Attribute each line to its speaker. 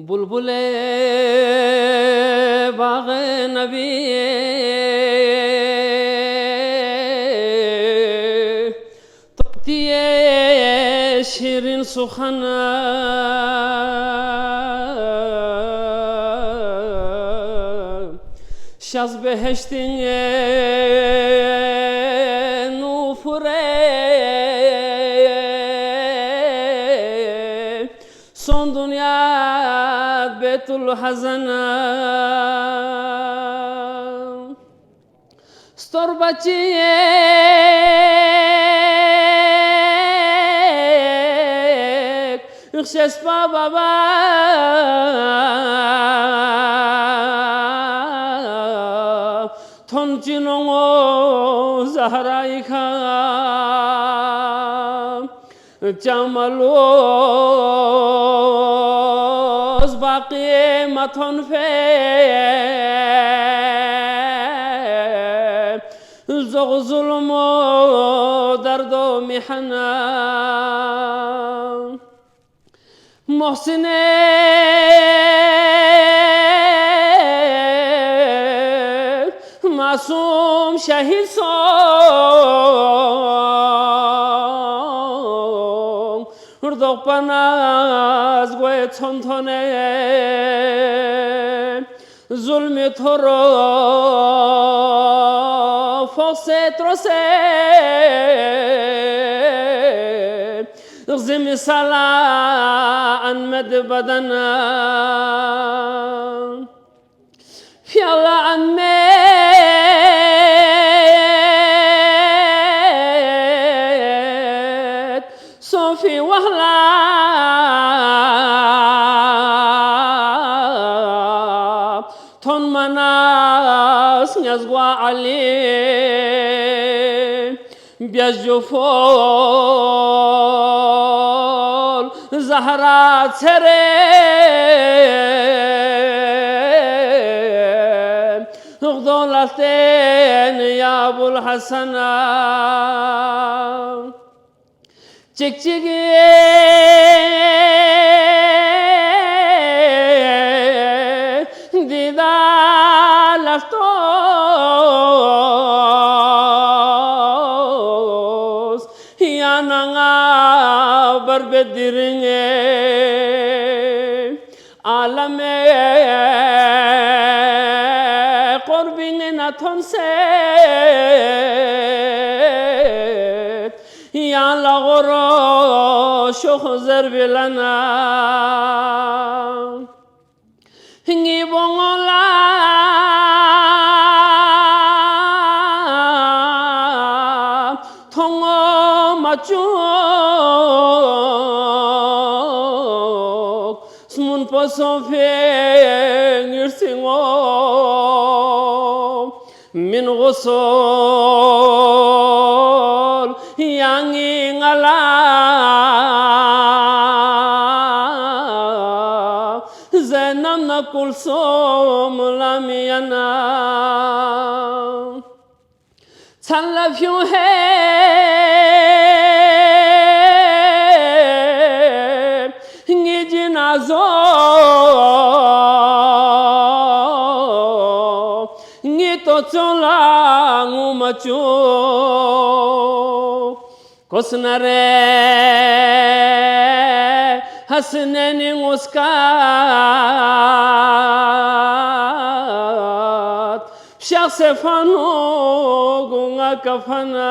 Speaker 1: बुलबुले बाग़े नबी तोतिए शिरीन सुखन şaz behiştin nufure son dünya betul hazana storbaciye ıkşes baba toncinongo zahraika jamalos baqi maton fe zog zulmo dardo mihana muhsine masum şehit son urdok panaz goye çontone zulmü toro fose trose zimi sala anmed badana yalla anmed صوفي وهلا تون مناس نزغوا علي بيجفول زهرا تري غضولتين يا ابو الحسن çekçege didalastos yananga barbediringe alame korbine natonse ya la goro shoh zerbilana hingi bongola tongo machuk smun posofe ngirsingo min ghusol yangi ngala zenam na kulsum lamiyana love you hey ngijinazo ngitotola ngumacho kosnare hasneni muskat شخص فانو gunga kafana